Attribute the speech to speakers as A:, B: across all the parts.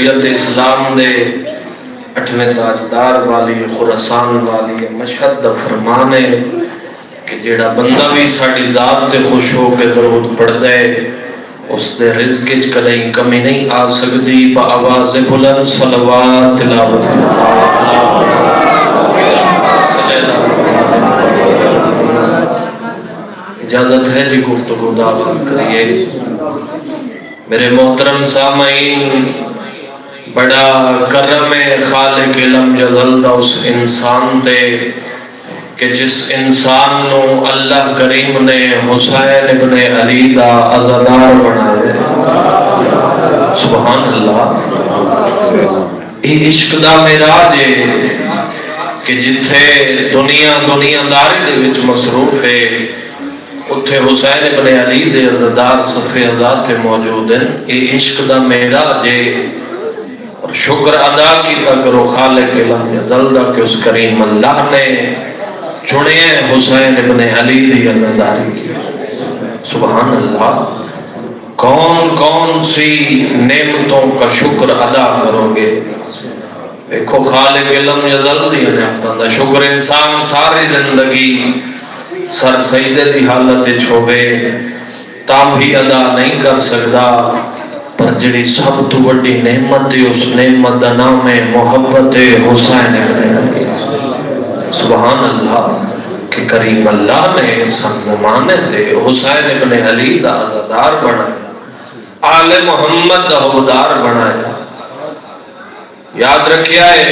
A: اسلام دے اٹھویں تاجدار والی خراسان والی مشہد دا فرمان ہے کہ جیڑا بندہ بھی ساڑی ذات تے خوش ہو کے درود پڑھ دے اس دے رزق وچ کدی کمی نہیں آ سکتی۔ با آواز بلند صلوات تلاوت اجازت ہے جی گفتگو دا آغاز کریے۔ میرے محترم سامعین، بڑا کرم خالق علم جزل دا اس انسان تے کہ جس انسان نو اللہ کریم نے حسین ابن علی دا عزادار بنایا۔ سبحان اللہ، یہ عشق دا معراج ہے کہ جتھے دنیا داری دے وچ مصروف ہے اتھے حسین ابن علی دے عزادار صفِ ازاد تے موجود ہیں۔ یہ عشق دا معراج ہے اور شکر ادا کیتا کرو خالق علم جزل دا کہ اس کریم اللہ نے چنے حسین ابن علی دی عزاداری کی۔ سبحان اللہ، کون کون سی نعمتوں کا شکر ادا کرو گے۔ دیکھو خالق علم جزل دی نعمتوں دا شکر انسان ساری زندگی سر سجدے دی حالت چھوڑے تاں بھی ادا نہیں کر سکتا، پر جڑی سب تو بڑی نعمت ہے اس نعمت دا نام ہے محبت حسین ابن علی۔ سبحان اللہ کہ کریم اللہ نے سن زمانے تے حسین ابن علی دا عزادار بنایا، آل محمد دا حبدار بنایا۔ یاد رکھیا ہے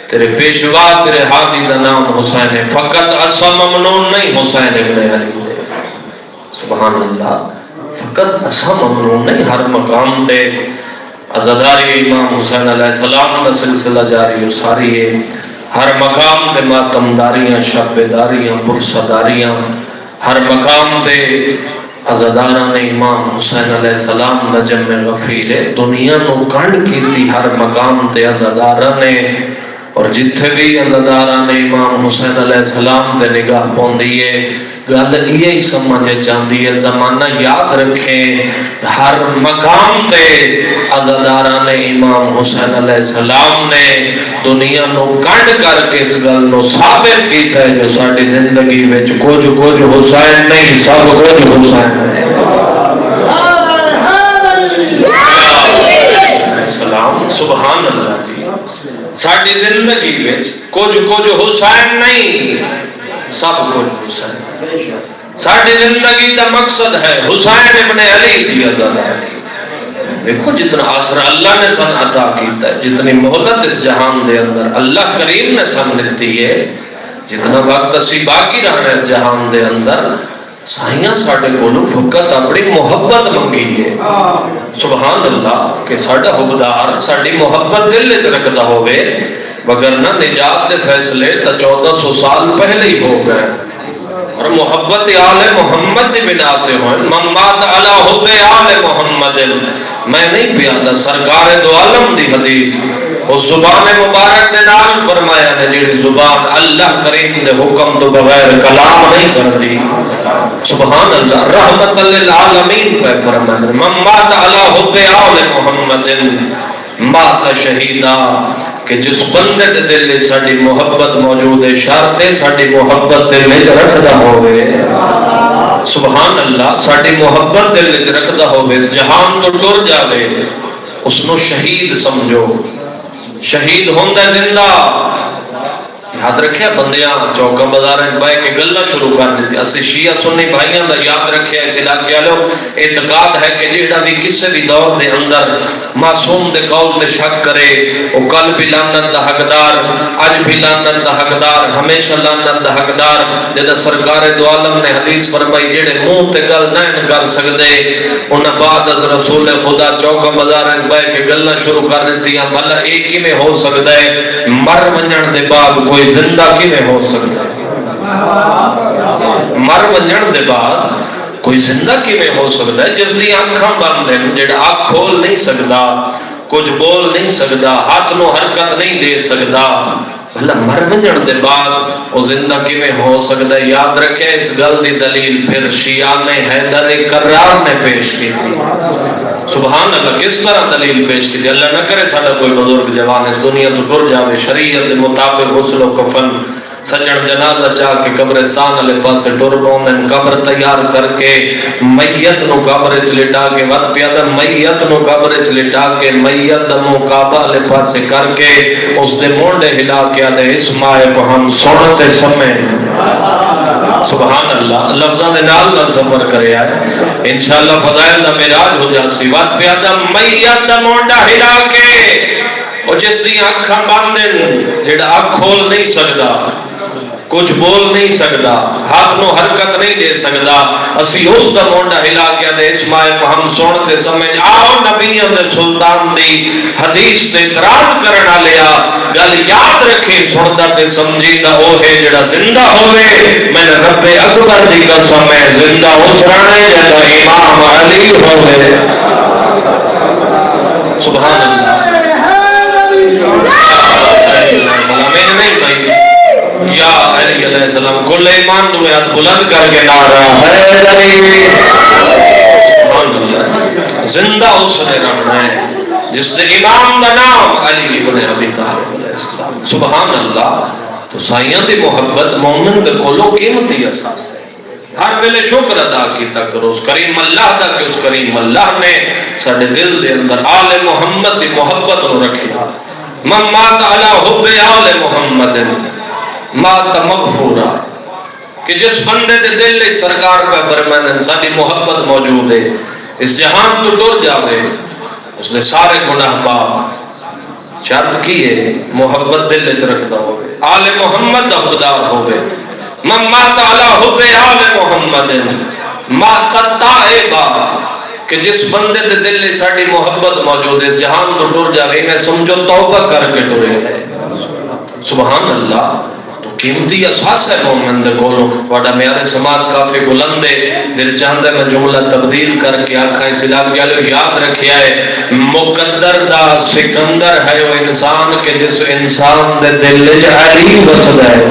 A: تیرے پیشوا تیرے ہادی دا نام حسین ہے، فقط اسم ممنون نہیں حسین ابن علی دے۔ سبحان اللہ، فقط اسم ممنون نہیں، ہر مقام تے عزاداری امام حسین علیہ السلام دا سلسلہ جاری و ساری ہے۔ ہر مقام تے ماتمداریاں، شبداریاں، پرسداریاں، ہر مقام تے عزاداران امام حسین علیہ السلام دا جمع غفیر ہے۔ دنیا نو کنڈ کیتی ہر مقام تے عزاداران نے، اور جتھے بھی عزاداران امام حسین علیہ السلام تے نگاہ پوندی ہے گل یہی سمجھ چاہتی ہے۔ زمانہ یاد رکھیں، ہر مقام تے عزاداران امام حسین علیہ السلام نے دنیا نو کنڈ کر کے اس گل نو ثابت کیتا ہے جو ساری زندگی وچ کچھ حسین نہیں، سب کچھ حسین ہے۔ سلام سبحان اللہ جی، ساری زندگی وچ کچھ حسین نہیں، سب کچھ حسین۔ ساری زندگی دا مقصد ہے حسین ابن علی دی عزاداری۔ دیکھو جتنا آسر اللہ نے سن عطا کیتا ہے، جتنی مہلت اس جہان دے اندر اللہ کریم نے سن دیتی ہے، جتنا وقت اسی باقی رہنا اس جہان دے اندر، سائیاں ساڑھے کولوں فقط اپنی محبت منگی ہے۔ سبحان اللہ کہ ساڑھا حبدار ساڑھی محبت دل لے رکھتا ہوئے، وگرنہ نجات دے فیصلے تا 1400 سال پہلے ہی ہو گئے، اور محبت آل محمد دی بناتے ہوئے ممات علی حب آل محمد۔ میں نہیں پیادا سرکار دو عالم دی حدیث، اس زبان مبارک نے نام فرمایا ہے جیڑی زبان اللہ کریم دے حکم تو بغیر کلام نہیں کرتی۔ سبحان اللہ، رحمت للعالمین پہ فرمایا ممات علی حب آل محمد مات شہیدہ، کہ جس بندے دے دل ساڑی محبت موجود ہے، شرط ساڑی محبت دل میں رکھدا ہوئے۔ سبحان اللہ، ساڑی محبت دل میں رکھدا ہوئے، اس جہان تو ٹر جاوے، اس نو شہید سمجھو۔ شہید ہوندہ زندہ، یاد رکھیا بندیاں چوکا بازار بائے کے گلہ شروع کر دیتی۔ اسی شیعہ سنی بھائیاں دا یاد رکھیا اس علاقے والو اعتقاد ہے کہ جیڑا بھی کسی بھی دور دے اندر معصوم دے قول تے شک کرے وہ کل بھی لعنت دا حقدار، اج بھی لعنت دا حقدار، ہمیشہ لعنت دا حقدار۔ جدا سرکار دو عالم نے حدیث فرمائی جیڑے منہ تے گل نہیں کر سکدے انہاں بعد از رسول خدا چوکا بازار بائے کے گلہ شروع کر دیتی ہیں۔ بھلا ایک ہی میں ہو سکتا ہے مر ونجن دے بعد کوئی زندہ کی میں ہو سکتا ہے؟ مر ونجن دے بعد کوئی زندہ کی میں ہو سکتا ہے؟ جس دی آنکھاں بند ہیں، جڑا آنکھ کھول نہیں سکتا، کچھ بول نہیں سکتا، ہاتھ نو حرکت نہیں دے سکتا، بھلا مر ونجن دے بعد وہ زندہ کیویں ہو سکتا ہے؟ یاد رکھے اس گل دی دلیل پھر شیعہ نے حیدر کرار نے پیش کی تھی. سبحان اللہ. کس طرح دلیل پیش کی تھی؟ اللہ نہ کرے ساڈا کوئی بزرگ جوان اس دنیا تو ٹر جاوے، شریعت دے مطابق غسل و کفن سجن جنازہ چاہ کے قبرستان والے پاسے ٹر پوندن، قبر تیار کر کے میت نو قبر وچ لٹا کے ود پیا دا میت نو قبر وچ لٹا کے میت دا منہ کعبہ والے پاسے کر کے اس دے مونڈے ہلا کے دے اس مائے کو ہم سنتے سمے. سبحان اللہ. لفظاں دے نال نال سفر کریا ہے انشاءاللہ فضائل دا معراج ہو جاسی. ود پیا دا میت دا مونڈا ہلا کے او جس دی اکھاں بندن جڑا اکھ کھول نہیں سکدا، کچھ بول نہیں سکتا، ہاتھ نو حرکت نہیں دے سکتا، اسی اس دا مونڈا ہلا کے دے اسماعیل کو ہم سنتے سمجھ آؤ نبیوں دے سلطان دی حدیث تے اعتراض کرنا لیا. گل یاد رکھے سنتا تے سمجھی دا او ہے جڑا زندہ ہوئے. میں رب اکبر دی قسم ہے زندہ اس رانے جڑا امام علی ہوئے. سبحان اللہ. میں نہیں بھائی یا علی علیہ السلام کل ایمان تمہیں ہاتھ بلند کر کے نعرہ حیدری. سبحان اللہ. زندہ اس نے رہنا ہے جس نے امام دا نام علی ابن ابی طالب علیہ السلام. سبحان اللہ. تو سائیاں دی محبت مومن دے کولو قیمتی احساس ہے. ہر ویلے شکر ادا کیتا کرو اس کریم اللہ دا کہ اس کریم اللہ نے ساڈے دل دے اندر آل محمد دی محبت نو رکھیا. من مات علی حب آل محمد مات مغفورا. کہ جس بندے دے دل لئی سرکار پہ فرمائیں ساری محبت موجود ہے، اس جہان تو ٹر جاوے اس نے سارے گناہ معاف. شرط کی ہے محبت دل وچ رکھدا ہوے، آل محمد دا حقدار ہوے. من مات علی حب آل محمد مات تائبا. کہ جس بندے دے دل لئی ساری محبت موجود ہے اس جہان تو ٹر جاوے میں سمجھو توبہ کر کے ٹرے ہے. سبحان اللہ. قیمتی اساس ہے مومن دے کولو. واڈا میارے سماعت کافی بلند ہے، دل چاہندا میں جملہ تبدیل کر کے آکھاں اس علاقے والے یاد رکھیا ہے مقدر دا سکندر ہے وہ انسان کہ جس انسان دے دل وچ علی بسدا ہے.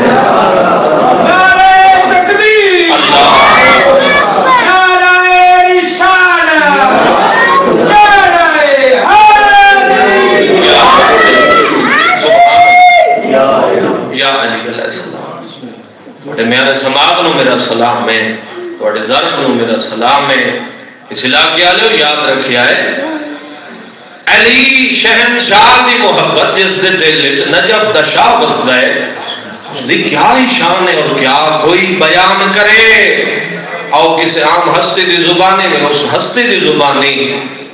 A: اللہ میرے سماعت نو میرا سلام ہے، تھوڑے ظرف نو میرا سلام ہے. اس علاقے والے یاد رکھیا ہے علی شہنشاہ دی محبت جس دے دل وچ نجف دا شاہ بسدا ہے اس دی کیا ہی شان ہے اور کیا کوئی بیان کرے او کسی عام ہستی دی زبانی میں اس ہستی دی زبانی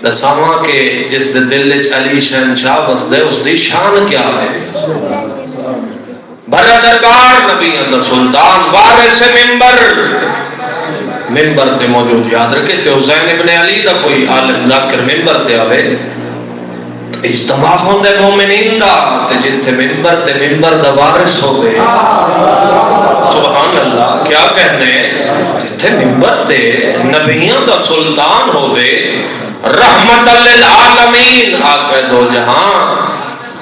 A: دساواں کہ جس دے دل وچ علی شہنشاہ بسدا ہے اس دی شان کیا ہے. بھرا دربار نبی اندر سلطان وارث ممبر تے موجود. یاد رکھے تے حسین ابن علی دا کوئی عالم ذاکر ممبر تے آوے اجتماع ہوندے مومنین دا تے جتھے ممبر دا وارث ہوئے. سبحان اللہ. کیا کہنے جتھے ممبر تے نبیوں دا سلطان ہوئے رحمت للعالمین آقا دو جہاں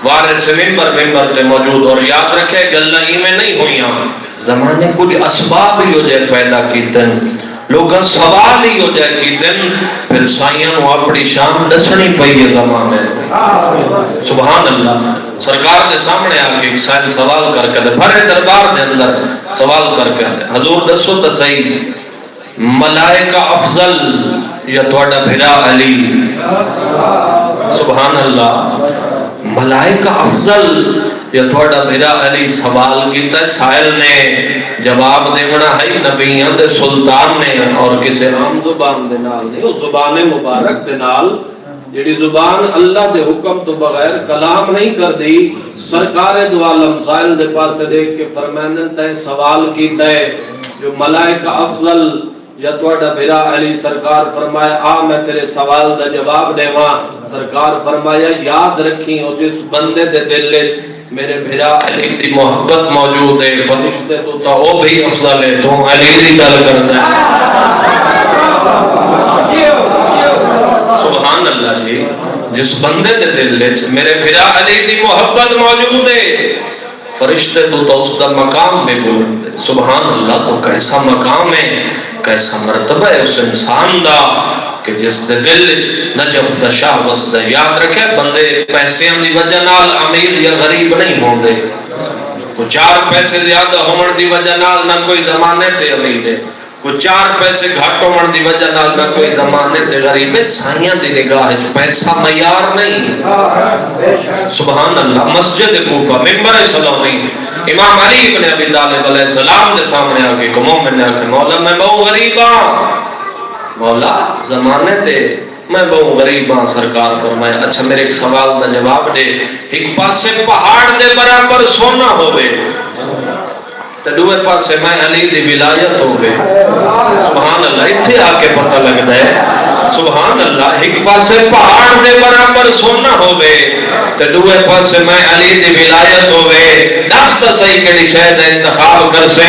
A: وارث ممبر تے موجود. اور یاد رکھے گلاں میں نہیں ہویاں زمانے کچھ اسباب ہی ہو جائے پیدا کیتن لوگاں سوال ہی ہو جائے کیتن پھر سائیاں نو اپنی شان دسنی پئی ہے زمانے. سبحان اللہ. سرکار دے سامنے آ کے ایک سائل سوال کر کے بھرے دربار دے اندر سوال کر کے حضور دسو تے صحیح ملائکہ افضل یا تہاڈا بھرا علی؟ سبحان اللہ. ملائکہ افضل یا تھوڑا بھرا علی سوال کیتا ہے. سائل نے جواب دینا ہے نبیوں دے سلطان نے اور کسی عام زبان دے نال نہیں، اس زبان مبارک دے نال جڑی زبان اللہ دے حکم تو بغیر کلام نہیں کر دی. سرکار دو عالم سائل دے پاس دیکھ کے فرماندن تے سوال کیتا ہے جو ملائکہ افضل یا تہاڈا بھرا علی؟ سرکار فرمایا آ میں تیرے سوال دا جواب دیواں. سرکار فرمایا یاد رکھی او جس بندے دے دل وچ میرے بھرا علی دی محبت موجود ہے فرشتے تو او بھی افضل ہے. تو علی دی گل کردا ہے. سبحان اللہ جی. جس بندے دے دل وچ میرے بھرا علی دی محبت موجود ہے فرشتے تو اس کا مقام بھی بولتے سبحان اللہ. تو کیسا مقام ہے، کیسا مرتبہ ہے اس انسان دا کہ جس دے دل وچ نجف دا شاہ وسدا. یاد رکھے بندے پیسیاں دی وجہ نال امیر یا غریب نہیں ہوندے. کو 4 پیسے زیادہ ہون دی وجہ نال نہ کوئی زمانے تے امیر ہے، کو 4 پیسے گھٹ ہون دی وجہ نال نہ کوئی زمانے تے غریب ہے. سائیاں دی نگاہ وچ پیسہ معیار نہیں. سبحان اللہ. مسجد کوفہ ممبر سلومی امام علی ابن ابی طالب علیہ السلام دے سامنے آ کے ایک مومن نے آکھا مولا میں بہت غریب ہاں. مولا زمانے تے میں بہت غریب ہاں. سرکار فرمایا اچھا میرے ایک سوال دا جواب دے. ایک پاسے پہاڑ دے برابر سونا ہوئے تے دوے پاسے میں علی دی ولایت ہوئے. سبحان اللہ. اتھے آ کے پتہ لگتا ہے سبحان اللہ. ایک پاسے پہاڑ دے برابر سونا ہوئے تے دوے پاسے میں علی دی ولایت ہوئے. دس تا صحیح کڑی شاید انتخاب کر سے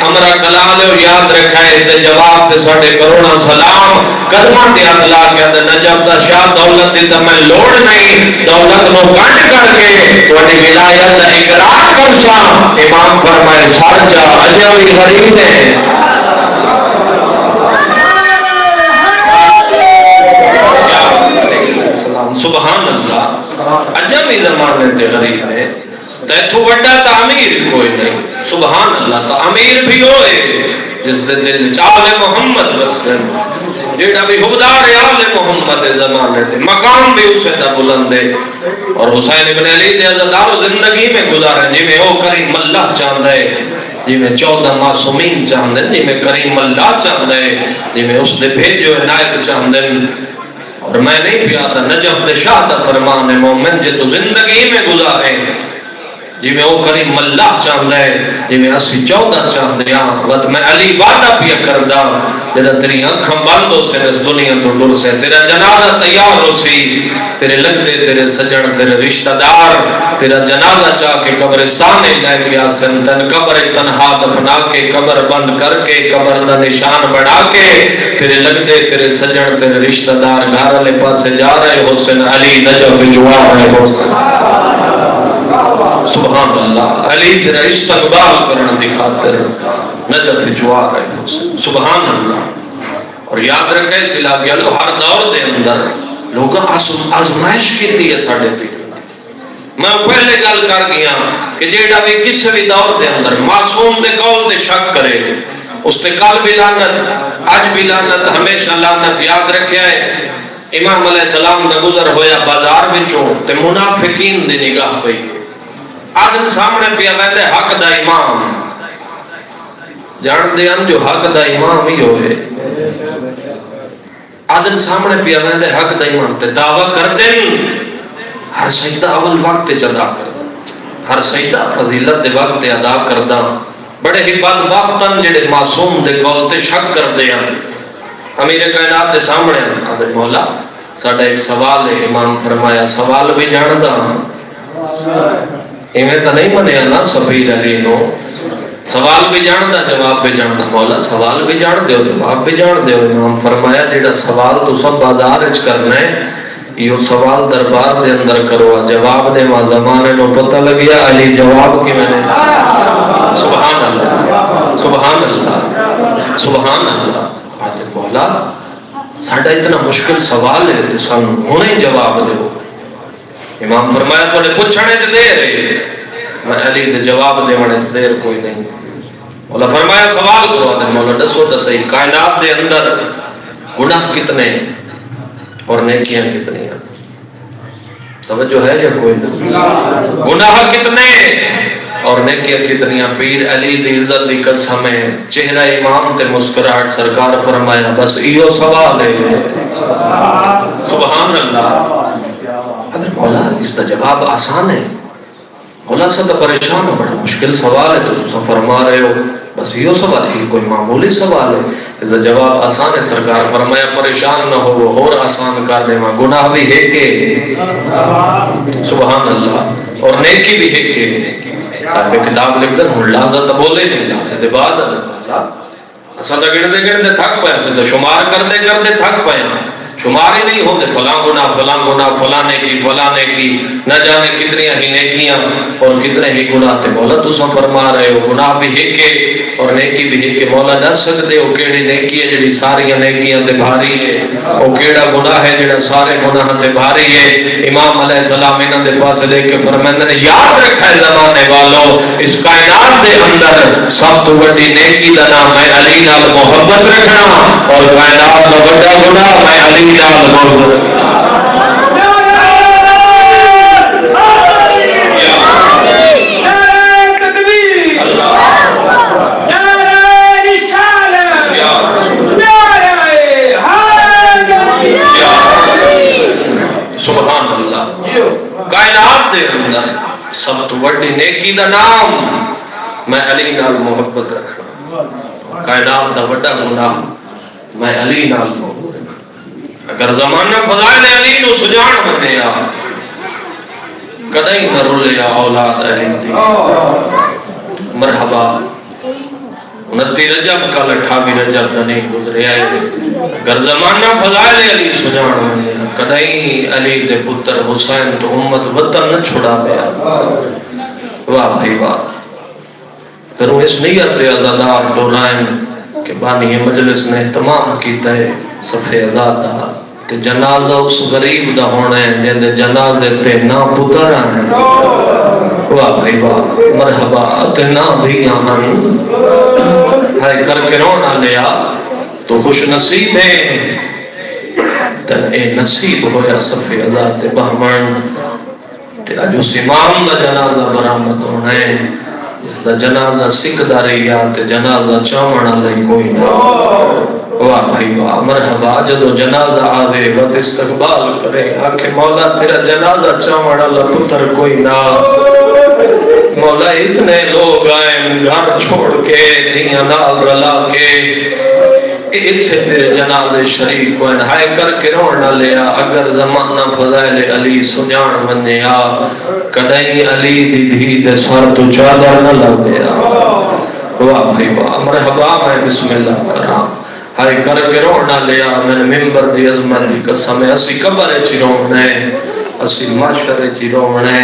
A: امرا کلالے اور یاد رکھا ہے تے جواب تے ساڑھے کرونا سلام قدمہ دے اطلاع کیا تے نجف دا شاہ دولت دی تا میں لوڑ نہیں دولت نو گنڈ کر کے توڑی ولایت دا اقرار کر سا. امام فرمائے سارجا اجوی غریب ہے. سبحان اللہ. اجوی زمانے تے غریب ہے تے تو وڈا تعمیر کوئی نہیں. سبحان اللہ. تو امیر بھی ہوئے جس دے دل چال محمد وسلم جیڑا بھی حبدار آل محمد زمانے تے مقام بھی اسے دا بلندے. اور حسین ابن علی دے عزدار زندگی میں گزارے جی میں او کریم اللہ چاندے جی میں 14 معصومین چاندے جی میں کریم اللہ چاندے جی میں اس نے بھیجو عنایت چاندے. اور میں نہیں پیادا نجف دے شاہ دا فرمان ہے مومن جے تو زندگی میں گزارے جی میں او کریم اللہ چاہتا ہے جی میں اسی 14 چاہتے ہیں. وقت میں علی وعدہ پیا کردہ جدہ تیری آنکھاں بند ہو سے اس دنیا تو ڈر سے تیرا جنازہ تیار ہو سی تیرے لگتے تیرے سجن تیرے رشتہ دار تیرا جنازہ چاہ کے قبرستان لے کے آسن تن قبر تنہا دفنا کے قبر بند کر کے قبر دا نشان بڑھا کے تیرے لگتے تیرے سجن تیرے رشتہ دار گھر والے پاسے جا رہے حسین علی نجف جوار رہے حسین. سبحان اللہ. علی تیرا استقبال کرنے دی خاطر نجف جوار ہے حسین. سبحان اللہ. اور یاد رکھے سلا گیا لو ہر دور دے اندر لوگاں آزمائش کیتی ہے ساڑھے تھی. میں پہلے گل کر گیا کہ جیڑا بھی کسی بھی دور دے اندر معصوم دے قول دے شک کرے اس پہ کل بھی لعنت آج بھی لعنت ہمیشہ لعنت. یاد رکھیا ہے امام علیہ السلام دا گزر ہویا بازار بچوں تے منافقین دی نگاہ پئی آدم سامنے پیا ویندے حق دا امام جان دے ان جو حق دا امام ہی ہوئے آدم سامنے پیا ویندے حق دا امام تے دعویٰ کر دیں ہر سجدہ اول وقت ادا کردہ ہر سجدہ فضیلت دے وقت ادا کردہ. بڑے ہی بدبختن جڑے معصوم دے قول تے شک کر دے ہیں امیر کائنات دے سامنے آدم مولا ساڑھا ایک سوال ہے. امام فرمایا سوال بھی جاندہ ایمیں تا نہیں منیا نا سفیر علی نو سوال بھی جان دا جواب بھی جان دا. مولا سوال بھی جان دے جواب بھی جان دے. امام فرمایا جیڑا سوال تو سب بازار اچ کرنا ہے یہ سوال دربار دے اندر کرو جواب دے وہاں زمانے نو پتہ لگیا علی جواب کی میں نے. سبحان اللہ سبحان اللہ سبحان اللہ. مولا ساڑھا اتنا مشکل سوال ہے تو سن ہونے جواب دے. امام فرمایا تو نے پوچھنے سے دیر ہے میں علی دے جواب دے منے سے دیر کوئی نہیں. مولا فرمایا سوال کرو آدھے مولا دسو دسئی کائنات دے اندر گناہ کتنے اور نیکیاں کتنی ہیں. توجہ ہے یا کوئی نہیں؟ گناہ کتنے اور نیکیاں کتنی ہیں. پیر علی دی عزت دی قسم ہے چہرہ امام تے مسکراہٹ سرکار فرمایا بس ایو سوال ہے. سبحان اللہ. ادھر مولا اس کا جواب آسان ہے. مولا سے تو پریشان ہو بڑا مشکل سوال ہے تو تم فرما رہے ہو بس یہ سوال ہے کوئی معمولی سوال ہے اس کا جواب آسان ہے. سرکار فرمایا پریشان نہ ہو وہ اور آسان کر دے ماں گناہ بھی ہے کہ سبحان اللہ اور نیکی بھی ہے کہ صاحب کتاب لکھ دیں ہوں لازہ تو بولے نہیں لازہ دے بعد اسا تو گرد گرد تھک پائے اسا تو شمار کر دے تھک پائے شمار ہی نہیں ہوتے، فلاں گناہ فلاں نے کی نہ جانے کتنی ہی نیکیاں اور کتنے ہی گناہ تے مولا تساں فرما رہے ہو گناہ بھی ہے کہ اور نیکی بھی ہے کہ مولا دس سکتے ہو کیڑی نیکی ہے جڑی ساری نیکیاں تے بھاری ہے، او کیڑا گناہ ہے جڑا سارے گناہ تے بھاری ہے؟ امام علیہ السلام انہاں دے پاس دیکھ کے فرماندے نے یاد رکھا ہے زمانے والو اس کائنات دے اندر سب تو بڑی نیکی دا نام ہے علی نال محبت رکھنا اور کائنات دا بڑا گناہ میں علی نال محبت رکھنا۔ سبحان اللہ، کائنات دے اندر سب تو بڑی نیکی دا نام میں علی نال محبت رکھنا، کائنات دا بڑا گناہ میں علی نال محبت رکھنا۔ اگر زمانہ فضائل علی نو سجان بنیا کدی نہ رلیا اولاد علی دی۔ مرحبا 29 رجب کا 28 رجب دا نہیں گزریا ہے، اگر زمانہ فضائل علی سجان بنیا کدی علی دے پتر حسین تو امت وطن نہ چھڑا پیا۔ واہ بھائی واہ، کروں اس نیت عزادار دورائن کہ بانی مجلس نے اہتمام کیتا ہے صفحے عزادہ کہ جنازہ اس غریب دا ہونا ہے جن دے جنازے تے نہ پتر آنے۔ واہ بھائی واہ، مرحبا تے نہ دھیاں ہن ہائے کر کے رونا لیا تو خوش نصیب ہے تن اے نصیب ہویا صفحے عزاد بہمن تے اج اس امام دا جنازہ برآمد ہونا ہے جس دا جنازہ سکھ دا رہیا تے جنازہ چاونا لئی کوئی نہ۔ واہ بھائی واہ، مرحبا جدو جنازہ آوے وقت استقبال کرے آکے مولا تیرا جنازہ چاونا لپتر کوئی نہ۔ مولا اتنے لوگ آئے گھر چھوڑ کے دنیا نال رلا کے اتھے تیرے جنازے شریف کو انہائے کر کے رونا لیا۔ اگر زمانہ فضائل علی سجان بنیا کدئی علی دی دھی دے سر تو چادر نہ لگیا۔ واہ بھائی واہ، مرحبا میں بسم اللہ کرام ہائے کر کے رونا لیا۔ میں نے ممبر دی عظمت دی قسم ہے اسی قبر چی رونے اسی معاشرے چی رونے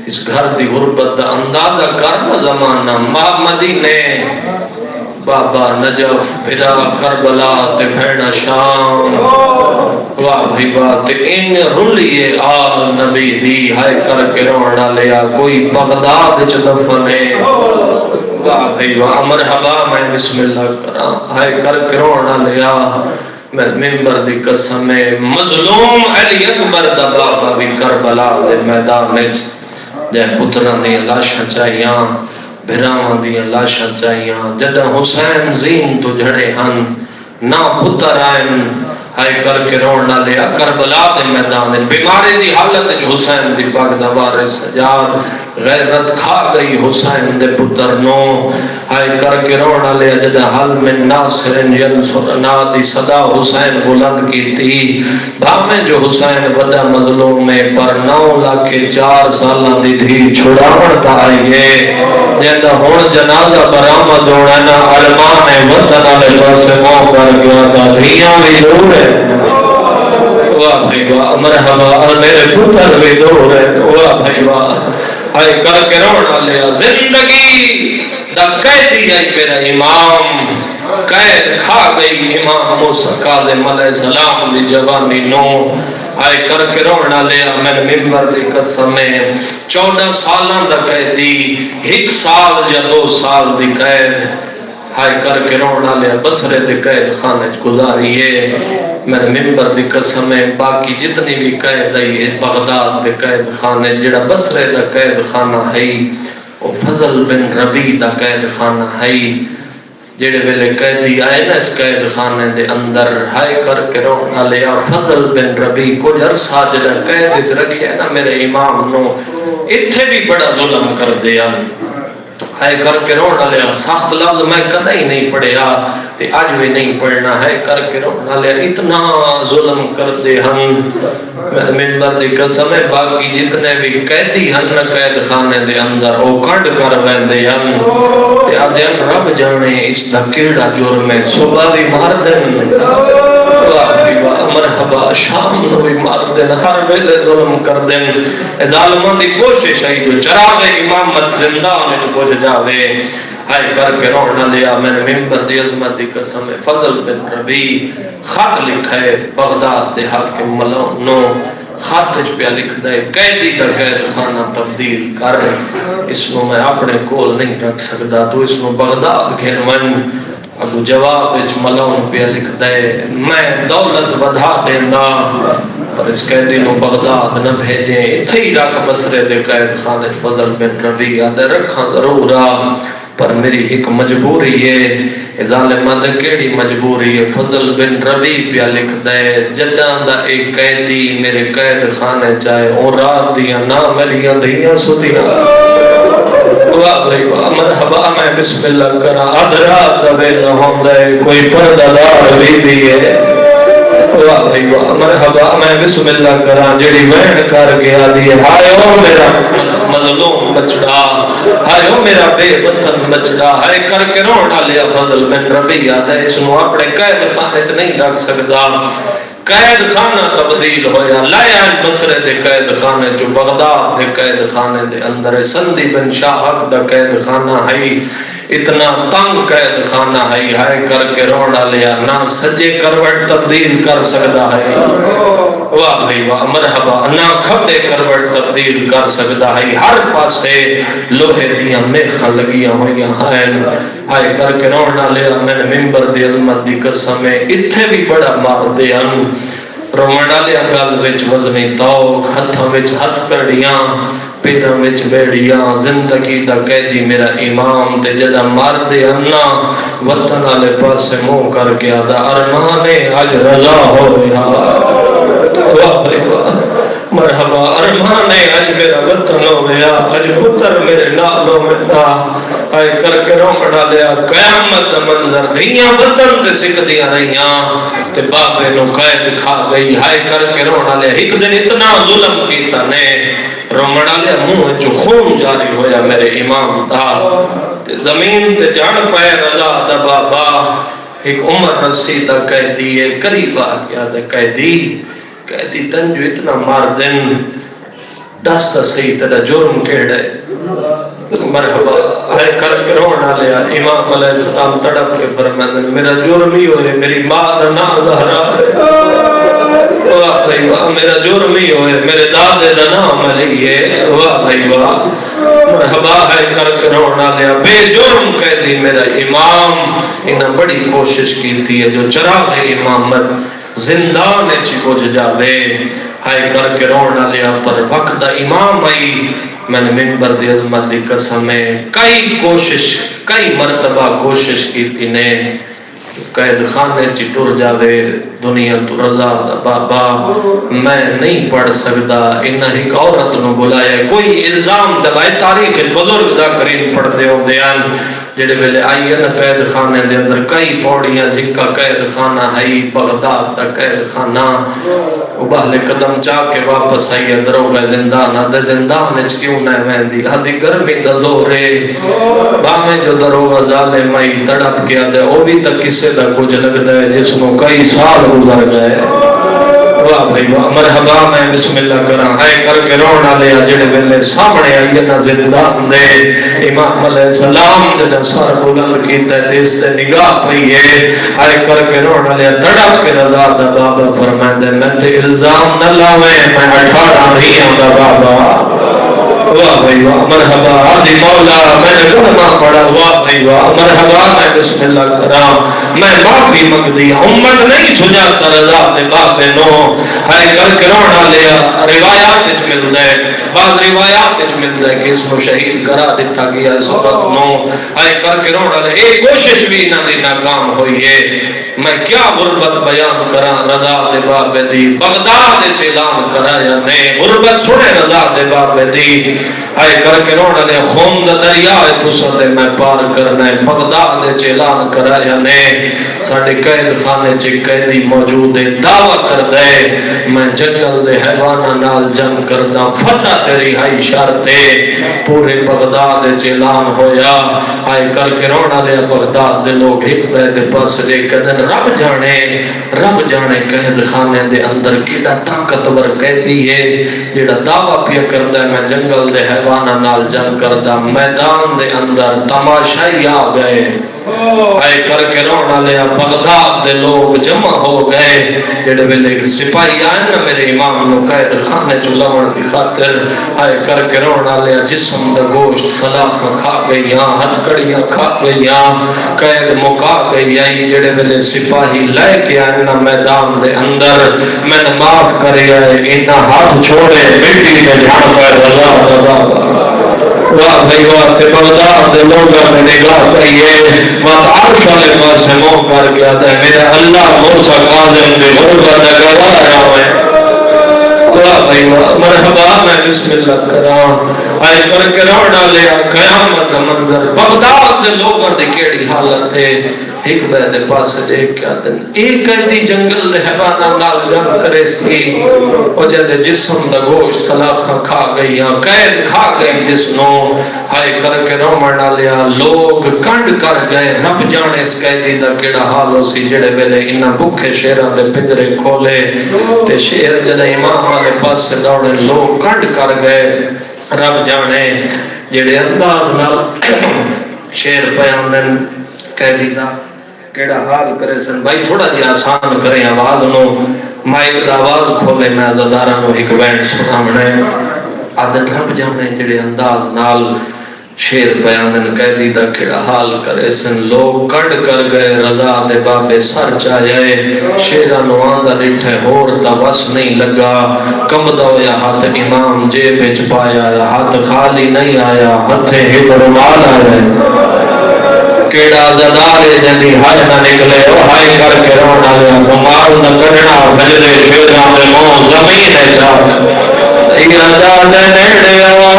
A: اس گھر دی غربت دا اندازہ کرنا زمانہ ماں مدینے بابا نجف بھرا کربلا تے بھیڑا شام۔ واہ بھائی واہ، تے ان رلیے آل نبی دی ہائے کر کے رونا لیا کوئی بغداد چ دفنے۔ واہ بھائی واہ، مرحبا میں بسم اللہ کرا ہائے کر کے رونا لیا۔ میں ممبر دی قسم ہے مظلوم علی اکبر دا بابا بھی کربلا دے میدان وچ جے پتراں دی لاشاں چاہیاں بھراواں دی لاشاں چاہیاں جداں حسین زین تو جھڑے ہن نہ پتر آئن ہائے کر کے رونا لیا کربلا دے میدان بیماری دی حالت حسین دی پاک دا وارث سجاد غیرت کھا گئی حسین دے پتر نو ہائے کر کے رونا لیا جدہ حل من ناصر ینصرنا دی صدا حسین بلند کی تھی بھامیں جو حسین وڈا مظلوم میں پر 9 لاکھ 4 سالہ دی دھی چھڑاوڑ تا آئیے جیدہ ہون جنازہ برآمد ہونا نا علمان وطن علی پاسے ماں کر گیا دا دھیاں بھی دور ہے۔ واہ بھائی واہ، مرحبا میرے پتر بھی دور ہے۔ واہ بھائی واہ، ہائے کر کے رونا لیا زندگی دا قیدی ہے میرا امام قید کھا گئی امام موسیٰ کاظم علیہ السلام دی جوانی نو ہائے کر کے رونا لیا میں ممبر دی قسم ہے 14 سالان دا قیدی 1 سال یا 2 سال دی قید ہائے کر کے رونا لیا بصرے دے قید خانے گزاریے میرے ممبر دی قسم ہے باقی جتنی بھی قید ہے بغداد دے قید خانے جڑا بصرے دا قید خانہ ہے وہ فضل بن ربی دا قید خانہ ہے جڑے ویلے قیدی آئے نا اس قید خانے دے اندر ہائے کر کے رونا لیا فضل بن ربی کو عرصہ جڑا قید رکھے نا میرے امام نو اتھے بھی بڑا ظلم کر دیا ہائے کر کے رونا لیا سخت لفظ میں کدی نہیں پڑھیا تے آج بھی نہیں پڑھنا ہے کر کے رونا لیا اتنا ظلم کر دے ہم ممبر دی قسم ہے باقی جتنے بھی قیدی ہن قید خانے دے اندر او کنڈ کر ویندے ہن تے آدھے رب جانے اس دا کیڑا جرم ہے صبح بھی مار دن واہ واہ مرحبا شام نو بھی مار دین ہر ویلے ظلم کر دین ظالماں دی کوشش ہے جو چراغ امامت زندہ ہونے کو بجھ جاوے ہائے کر کے رونا لیا میں نے ممبر دی عظمت دی قسم فضل بن ربی خط لکھا ہے بغداد دے حاکم ملون نو خط پہ لکھ دے قیدی کا قید خانہ تبدیل کر اس نو میں اپنے کول نہیں رکھ سکتا تو اس نو بغداد گھر من ابو جواب وچ ملون پہ لکھ دے میں دولت ودھا دینا پر اس قیدی نو بغداد نہ بھیجیں اتھے ہی رکھ بسرے دے قید خانہ فضل بن ربی آدھے رکھاں ضرور پر میری ایک مجبوری ہے ظالمہ دے کیڑی مجبوری ہے فضل بن ربی پیا لکھ دے جداں دا ایک قیدی میرے قید خانے چاہے اور رات دیاں نہ ملیاں دیاں سدیاں واہ بھائی واہ مرحبا میں بسم اللہ کرا ادرات دا ویلا ہوندے کوئی پردہ دار بی بی ہے واہ بھائی واہ مرحبا میں بسم اللہ کرا جڑی وین کر گیا دی ہائے او میرا مظلوم بچڑا ہائے او میرا بے وطن بچڑا ہائے کر کے رونا لیا فضل بن ربی آدھے اس نو اپنے قید خانے چ نہیں رکھ سکتا قید خانہ تبدیل ہویا لایا بصرے دے قید خانے جو بغداد دے قید خانے دے اندر سندی بن شاہد دا قید خانہ ہے اتنا تنگ قید خانہ ہے ہائے کر کے رونا لیا نہ سجے کروٹ تبدیل کر سکتا ہے واہ بھائی واہ مرحبا نہ کھبے کروٹ تبدیل کر سکتا ہے ہر پاسے لوہے دیاں میخاں لگیاں ہوئیاں ہیں ہائے کر کے رونا لیا میں نے ممبر دی عظمت دی قسم اتھے بھی بڑا مار دیا رومڑا لیا گل وچ وزنی توک ہتھاں وچ ہتھ کڑیاں پیراں وچ بیڑیاں زندگی دا قیدی میرا امام تے جدا مار دے انا وطن والے پاسے منہ کر کے آدا ارمان اج رضا ہویا واہ بھائی واہ مرحبا ارمان اج میرا وطن ہویا اج پتر میرے نالوں میں تھا آئے کر کے رومڑا لیا قیامت منظر دیاں وطن تے سکدیاں رہیاں تے بابے نو قید کھا گئی ہائے کر کے رونا لیا ایک دن اتنا ظلم کیتا نے رومڑا لیا منہ جو خون جاری ہویا میرے امام تھا تے زمین تے جان پائے رضا دا بابا ایک عمر رسی دا قیدی ہے قریب آ گیا دا قیدی تنجو اتنا مار دن دستا صحیح تیرا جرم کیڑے مرحبا ہے کر کے رونا لیا امام علیہ السلام تڑپ کے فرمائے میرا جرم ہی ہوئے میری ماں دا نا ظہرا واہ بھائی واہ میرا جرم ہی ہوئے میرے دادے دا نام علی ہے واہ بھائی واہ مرحبا ہے کر کے رونا لیا بے جرم قیدی میرا امام انہاں بڑی کوشش کی تھی جو چراغ امامت زندان چی کچھ جاوے ہائے کر کے رونا لیا پر وقت امام آئی میں نے ممبر دی عظمت دی قسم کئی مرتبہ کوشش کی تھی نے قید خانے چی ٹر جاوے دنیا تو رضا دا بابا میں نہیں پڑھ سکتا انہا ایک عورت نو بلایا کوئی الزام چلائے تاریخ بزرگ ذاکرین پڑھ دے ہوں دیان جڑے ویلے آئیے نا قید خانے دے اندر کئی پوڑیاں جن کا قید خانہ ہے بغداد دا قید خانہ ابہل قدم چاہ کے واپس آئیے دروگہ زندان آدھے زندان اچ کیوں نہ ویندی آدھی گرمی دا زورے بامیں جو دروگہ ظالم آئی تڑپ کے آدھے او بھی تک کسے دا کچھ لگ دے جس نو کئی سال گزر گئے واہ بھائی واہ مرحبا میں بسم اللہ کرا ہے کر کے رونا لیا جڑے ویلے سامنے آئیے نا زندان دے امام علیہ السلام دے سر بلند کیتا ہے اس سے نگاہ پئی ہے کر کے رونا لیا تڑپ کے رضا دا بابا فرمائے دے میں تے الزام نہ لاویں میں 18 رہیاں دا بابا واہ بھائی واہ مرحبا آدھی مولا میں نے کلمہ پڑھا واہ بھائی واہ مرحبا میں بسم اللہ کرام میں معافی مانگ دی امت نہیں سجاتا رضا دے بابے نو ہے کر کے رونا لیا روایات وچ ملدا ہے بعض روایات وچ ملدا ہے کہ اس کو شہید کرا دیتا گیا اس وقت نو ہے کر کے رونا لیا ایک کوشش بھی نہ دی ناکام ہوئی ہے میں کیا غربت بیان کرا رضا دے بابے دی بغداد وچ اعلان کرا یا نہیں غربت سنے رضا دے بابے دی آئے کر کے رونا نے خون دا دریا ہے تساں تے میں پار کرنا ہے بغداد دے چ اعلان کرایا نے ساڈے قید خانے چ قیدی موجود ہے دعویٰ کر دے میں جنگل دے حیواناں نال جنگ کردا فتح تے رہائی شرط ہے پورے بغداد دے چ اعلان ہویا آئے کر کے رونا دے بغداد دے لوگ ایک دے پاس ایک دن رب جانے قید خانے دے اندر کیڑا طاقتور قیدی ہے جڑا دعویٰ پیا کردا ہے میں جنگل دے حیواناں نال جنگ کردا میدان دے اندر تماشائی آ گئے آئے کر کے رونا لیا بغداد دے لوگ جمع ہو گئے جڑے ویلے سپاہی آئے نا میرے امام نو قید خانے چ لاون دی خاطر آئے کر کے رونا لیا جسم دا گوشت سلاخاں کھا گئیاں ہتھکڑیاں کھا گئیاں قید مکا گئی آئی جڑے ویلے سپاہی لے کے آئے نا میدان دے اندر میں معاف کرے آئے انہاں ہاتھ چھوڑے مٹی میں جھاڑ پائے رضا واہ بھائی واہ تے بغداد دے لوگاں نے نگاہ کئیے واہ عرش والے پاسے منہ کر گیا تے میرا اللہ موسیٰ کاظم دے غربت دا گواہ رہا ہے واہ بھائی واہ مرحبا میں بسم اللہ کراں آئے کر کے رونا لیا قیامت دا منظر بغداد دے لوگاں دی کیڑی حالت ہے ایک دے پاس دیکھ کے آتے ہیں ایک قیدی جنگل دے حیواناں نال جنگ کرے سی او جدے جسم دا گوشت سلاخاں کھا گئی یا قید کھا گئی جس نو ہائے کر کے رومنا لیا لوگ کنڈ کر گئے رب جانے اس قیدی دا کیڑا حال ہو سی جڑے ویلے انہاں بھوکے شیراں دے پنجرے کھولے تے شیر جدے امام والے پاس سے دوڑے لوگ کنڈ کر گئے رب جانے جڑے انداز نال شیر پیاندن قیدی دا کیڑا حال کرے سن بھائی تھوڑا جی آسان کریں آواز انہوں مائک دا آواز کھولے میں عزداراں نو ایک بینڈ سنامنے عادت رب جانے جڑے انداز نال شیر بیانن قیدی دا کیڑا حال کرے سن لوگ کڑ کر گئے رضا دے بابے سر چاہے شیرہ نوان دا رٹھے ہور دا بس نہیں لگا کم دو یا ہاتھ امام جیب اچ پایا ہاتھ خالی نہیں آیا ہتھے ہی برمال آئے کیڑا زدارے جنی ہائے نہ نکلے او ہائے کر کے رونا لیا کمال نہ کرنا بجدے شیران دے مون زمین ہے چاہ ایرادہ دے نیڑے رضا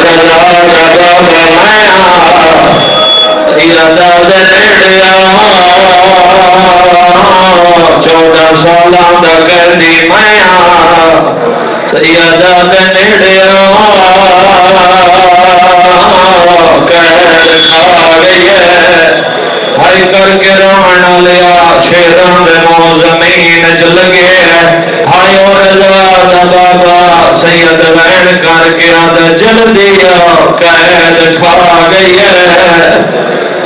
A: رضا میں ایرادہ دے نیڑے 14 سالان دا قیدی میں سیادہ دے نیڑے ہائی کر کے رونا لیا شیران دے مو زمین جل گئے ہائی اور رضا دا بابا سید وین کر کے آدھ جل دیا قید کھا گئی ہے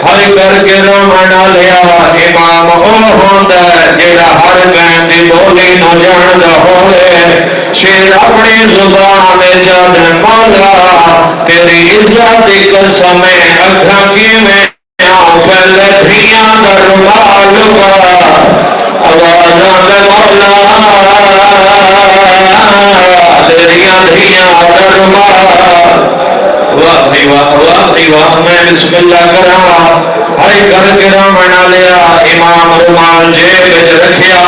A: ہائی کر کے رونا لیا امام او ہوندہ جیڑا ہر بین دی بولی نو جاندہ ہوئے شیر اپنی زبان جد مولا تیری عزت قسم اکھا کی میں پہلے دھیاں دربار لگا آوازاں دے مولا تیریاں دھیاں دربار واہ دی واہ میں بسم اللہ کرا ہائی کر کے رونا لیا امام رومال جیب وچ رکھیا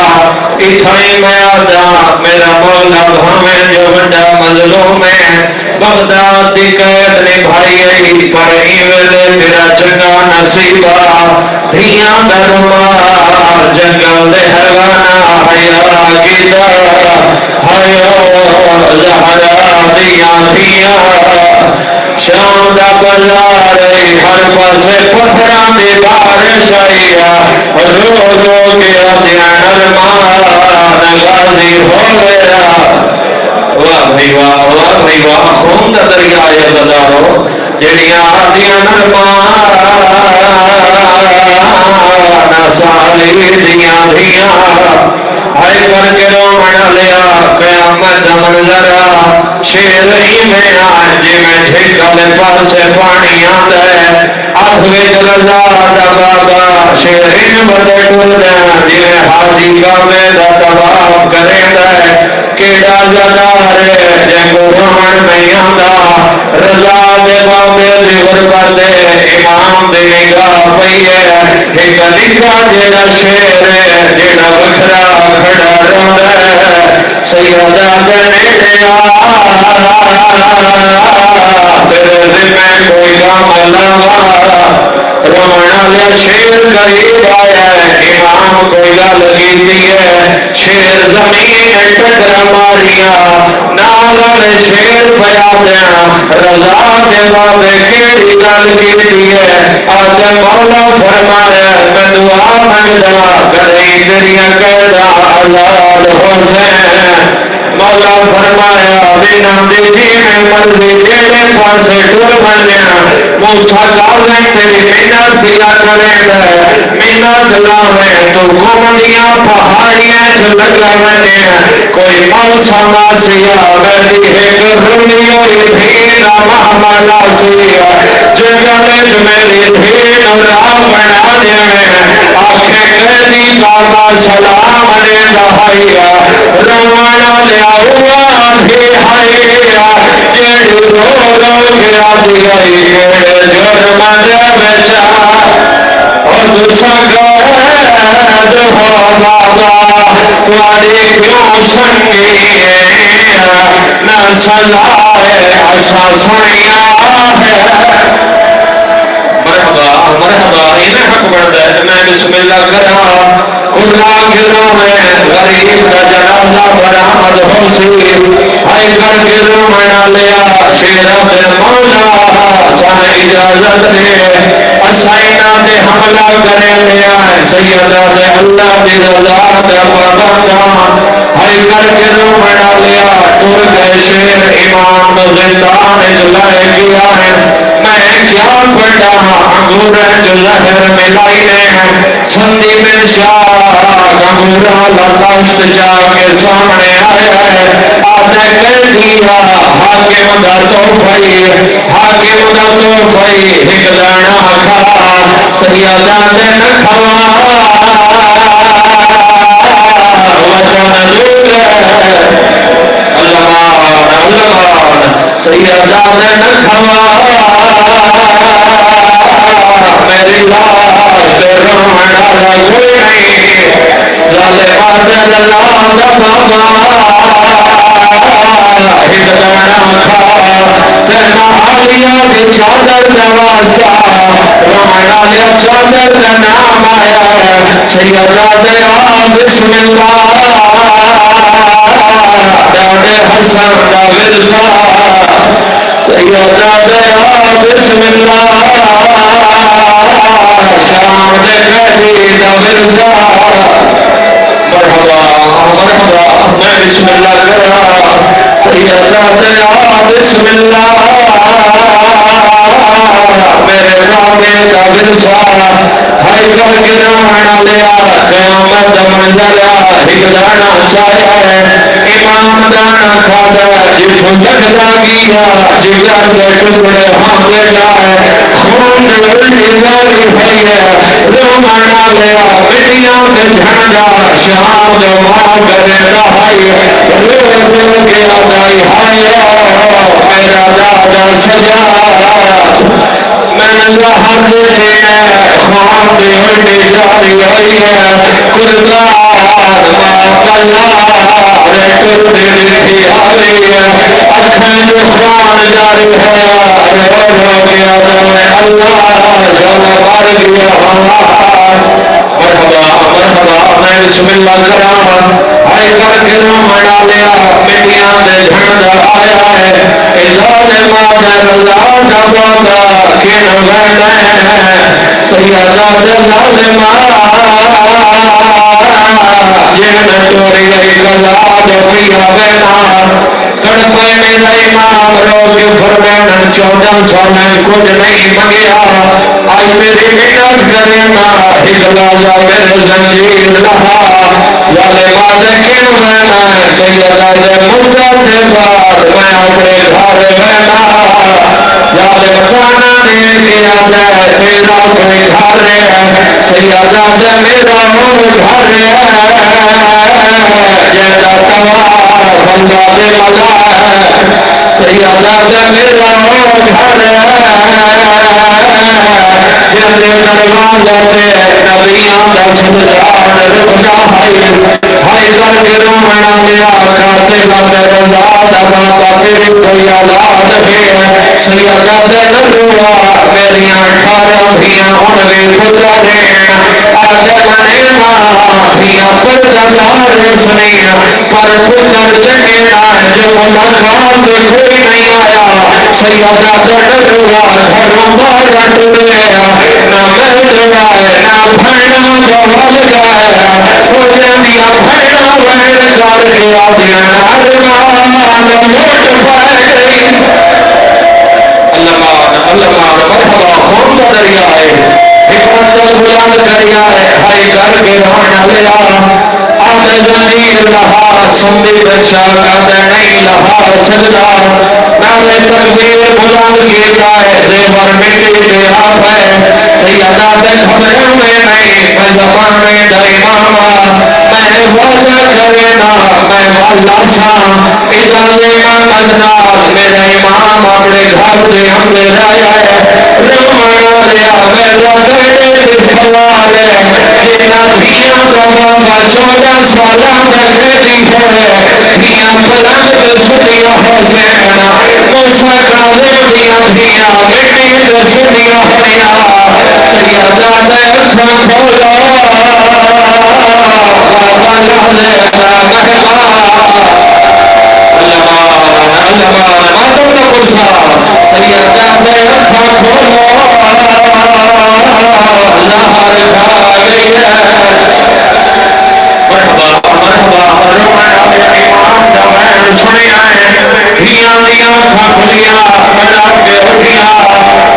A: اتھائی میں آدھا میرا مولا بھامیں جو بڑا مظلوم ہے بغداد دی قید نبھائی آئی پر ایویلے میرا چنگا نصیبہ دھیاں درمار جنگل دے حیوانہ حیاء گیدہ حیاء زہرہ دھیاں شام دا بازار ہر پاسے پتھراں دی بارش آئی رو رو کے آدھیاں نرمان غازی ہو گیا واہ بھائی واہ خون دا دریا ہے بدارو جڑیاں آدھیاں نرمان سالی دیاں دھیاں ہائے کر کے رونا لیا قیامت منظرہ شیر ہی میں آج میں جھکلے پاسے پانی آدھا ہے آخویت رضا دا بابا شیرین بدے ٹھل دیں جنہیں حاجی کا میدہ تباہ کریں دے کیڑا زدارے جنگو رمن میں آدھا رضا دے بابے دی غربت دے امام دی نگاہ پئیے ایک نکا جیڑا شیر جیڑا بکھرا کھڑا رہا ہے سیدہ دے نیڑے تیرے ذمہ کوئی کام لاوا رمنا لیا شیر قریب آیا ہے امام کوئی گل کی ہے شیر زمین ٹکر ماریا نال شیر پیا دیا رضا کے بعد کیڑی گل کی ہے آج مولا فرمایا میں دعا منگدا کریں تیریا کہدا آزاد حسین مولا فرمایا بنا دیجی میں مرضی جیڑے پاسے ٹر بنیا موسیٰ کاظم تیری محنت دیا کریں گے محنت لاویں تو گھومدیاں پہاڑیاں جو لگا بنیا کوئی موسیٰ ماسیا ویدی ایک رنی ہوئی دھین محملہ سیا جنگل میری دھین راہ بنا دے آنکھیں قیدی بابا سلام نے دہائیا روانا لیا ہوا بھی ہائیا جیڑی رو رو گیا دیا یہ جرم دے بچا اور دوسرا قید ہو بابا تمہاری کیوں سنگی نہ سزا ہے ایسا سنیا ہے مرحبا مرحبا انہیں حق بڑھتا ہے میں بسم اللہ کرا کلا گروں میں غریب کا جنازہ برآمد ہو سی ہائی کر گروں میں لیا شیر اپنے مولا سان اجازت دے اسائنہ دے حملہ کرے لیا سیدہ دے اللہ دی رضا دے پابندان ہائی کر گروں میں لیا ٹور گئے شیر امام زندان اجلائے کیا ہے میں کیا پڑھا انگورہ جو زہر ملائی نے سندی میں شاہ انگورہ لطاشت جا کے سامنے آیا ہے آدھے کر دیا حاکم دا تو بھائی ایک دانا کھا سیادہ دے نکھوا وطن دور اللہ سیادہ دے نکھوا میری لاش دے رومنا دا کوئی نہیں لالے بادل اللہ دا بابا ایک دانا کھا تینا آلیا دی چادر دوازا رومنا لیا چادر دا نام آیا سیدہ دیا بسم اللہ ڈاڈے حسن دا ورزا سیدہ دیا بسم اللہ شام دے گھڑی دا ورزا مرحبا مرحبا میں بسم اللہ کرا سیدہ دیا بسم اللہ میرے رابے دا ورزا ہائی کر کے روحنا لیا قیامت منظرہ ایک دانا چاہیا ہے امام دانا کھادا جتوں جگدا گیا جگر دے ٹکڑے ہم دے جائے خون الٹی جاری ہوئی ہے روحنا لیا مٹیاں دے جھنڈا شام دے ماں کرے رہائی رو گیا دائی ہائی میرا دادا سجا میں لہر دے خواب دے الٹی جاری ہوئی ہے قربان ماں ٹر دے لکھی آئی ہے اکھیں جو خوان جاری ہے رو گیا دائی اللہ جانا مار گیا مرحبا مرحبا میں بسم اللہ کرام ہائی کر کے رومنا لیا مٹیاں دے جھنڈا آیا ہے اجازے مادر اللہ دا بابا کین ویڈا ہے سیدہ دلہ دے جن چوری گئی گلا دے پیا بینا کڑپے میرا امام روز فرمین 14 سال کچھ نہیں منگیا آج میری محنت کرنا ہجلا جا میرے زنجیر لہا یالے بازے کیوں رہنا سیدہ دے مردہ دے بعد میں اپنے گھر رہنا یالے کانا دے کیا دے تیرا کوئی گھر ہے سیدہ دے میرا گھر ہے جیدہ توار بندہ دے مزا ہے سیدہ دے میرا گھر جیدے دروازہ دے نبیان دا صدقان رکھنا ہائی کر کے رومنا لیا کاتے سیدہ رضا دا بابا تیری کوئی اولاد ہے سیدہ نلوا میری 18 دھیاں ہن وی پتر ہیں آدھے بنے ماں دھیاں پر دلار سنی پر پتر چنگے جو ملاقات کوئی نہیں آیا سیدہ نلوا گھروں باہر ٹرے نہ مرد جائے نہ بھڑنا جوال جائے وہ جنیا بھڑنا وین کر کے آدھیاں ارمان موٹ پائے گئی اللہ مرحبا خون کا دریا ہے حکمت کا بلند دریا ہے ہائی کر کے رونا لیا آدھے زنجیر لہا سندی بچہ کہتے نہیں لہا سجدہ نالے تکبیر بلند کیتا ہے دیور مٹی دے آپ ہے سیدہ دے خبروں میں نہیں میں زبان میں دا امامہ میں وعدہ کرینا میں والا شاہ اجازے امامت میرا امام اپنے گھر دے ہم لے جایا ہے رمانا لیا میرا گھڑے دے سوال ہے جنا دھیاں کا بابا 14 سالہ میں گھڑی ہے دھیاں بلند سنیا ہو جینا موسیٰ کاظم دھیاں مٹی دے سنیا ہویا سیدہ دے اکھاں کھولا بابا لہلے مہمان ماتم کا پرسا سیدہ دے اکھاں کھولا لہر کھا گئی ہے مرحبا مرحبا رونا امام دا وین سنیا ہے دھیاں دیاں اکھاں کھلیاں ملا کے اٹھیاں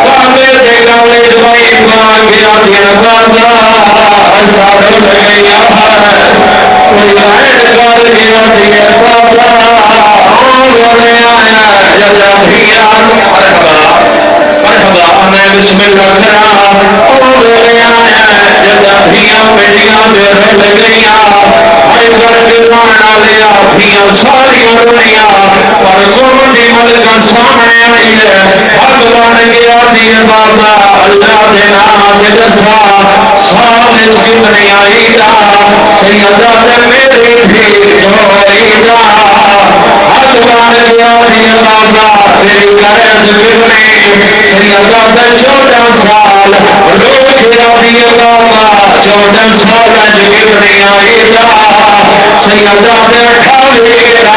A: کعبے دے گالے دوائی مان گیا دیا بابا ساڑھ گیا کوئی عین کر گیا دیا بابا آنے آیا جلا دھیا مرحبا میں بسم اللہ کرا آنے آیا جلا دھیا مٹیاں دے رل گیا ہائی کر کے مانا لیا دھیا ساری رنیا پر کونی ملکہ سامنے آئی ہے حق بن گیا دیا بابا اللہ دے نام دے دسا سال اس کتنی آئی دا سیدہ دے میری بھی جو آئی دا حق بن گیا دیا بابا تیری قید کتنی سیدہ دے 14 سال رو گیا دیا بابا 14 سال کتنی آئی دا سیدہ دے 28 گیا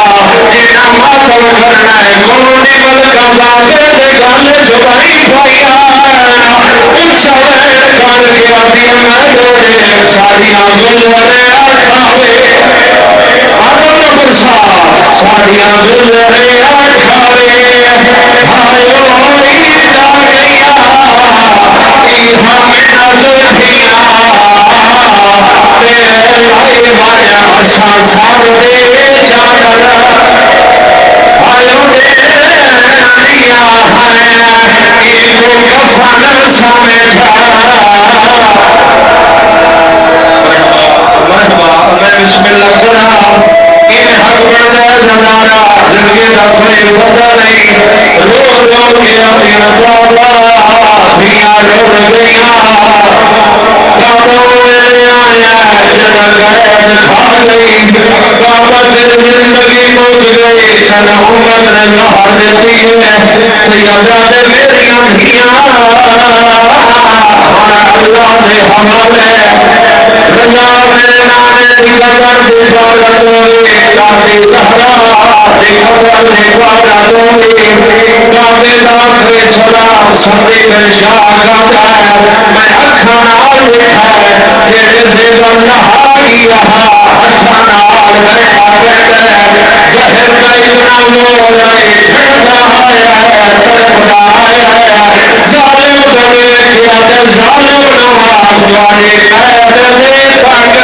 A: جنا ماتم کرنا ہے کونی ملکہ لاغے دے گالے جبائی بھائیا اچھا وین کر گیا دیا میں دوڑے ساڑیاں گلرے آٹھاوے آدم نبرسا ساڑیاں گلرے آٹھاوے بھائیو عیدہ گیا ایہاں میرا دلھیا تیرے لائی مایا اچھا چھاڑ دے جانا بھائیو دے نیا ہے ایکو کفن سمیٹا مرحبا میں بسم اللہ کرا یہ حق بردہ زنارا زندگی دا کوئی پتہ نہیں رو گیا دیا بابا دیا رو گیا بابا میرے آیا جنا گئے کھا گئی بابا تیری زندگی موت گئی تن امت نے لہا دیتی ہے سیدہ دے میری دھیاں اللہ دے حوالے رضا میرے نانے دی قبر دی عبادت ہوئی کافی زہرا دی قبر دی عبادت ہوئی کافی داخل چھڑا سندی بن شاہ کہتا ہے میں اکھاں نال دیکھا ہے جیڑے دیگر نہائی رہا اکھاں نال بیٹھا بیٹھا ظہر کا اتنا مول نہیں چھڑتا آیا ہے تڑپتا آیا ہے ظالم بنے کیا دے ظالم نواز جوانے قید دے تنگ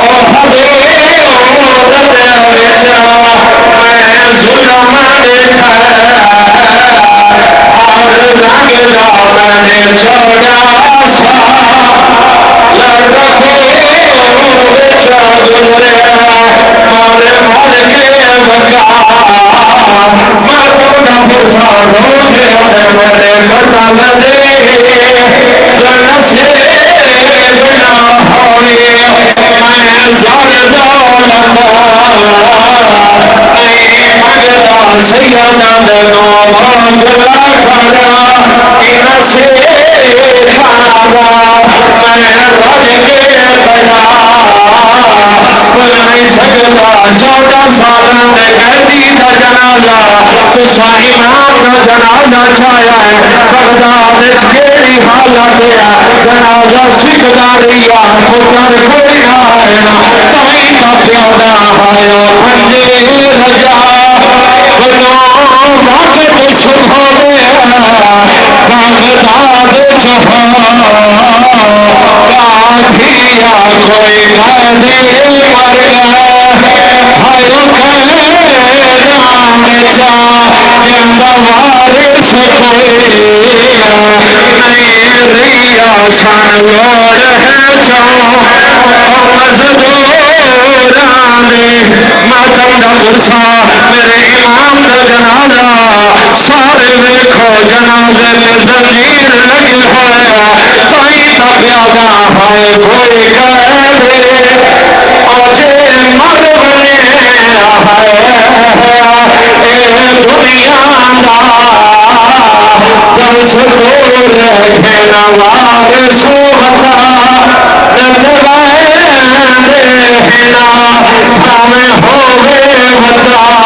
A: اور حضور دے بیچا میں ظلم دیکھا اور رنگ دا میں نے چھوڑا سا لڑ رکھو بیچا گزرے مارے مار کے بکا
B: سیدہ دنو مولا کھڑا ان سے کھانا میں رج کے بنا بول نہیں سکتا 14 سال قیدی کا جنازہ تو امام کا جنازہ چھایا ہے بغداد کیڑی حالت ہے جنازہ سکھدا رہی ہے پتر کوئی آئے نا تائیں کا پیادا آیا پنجے رجا بنو واقع کچھ ہو گیا بغداد چھپا کیا کوئی قیدی مر گیا ہائے وارث کوئی نہیں ریا سن لوڑ ہے مزدوران ماتم دا برسا میرے امام دا جنازہ سارے ویکھو جنازے میں زنجیر لگی ہوا تائیں دا پیادا ہے کوئی قیدی اجے مر بنے دنیا دا دل دور رکھنا وارث ہوتا نندوائے دینا ہمیں ہوئے وطا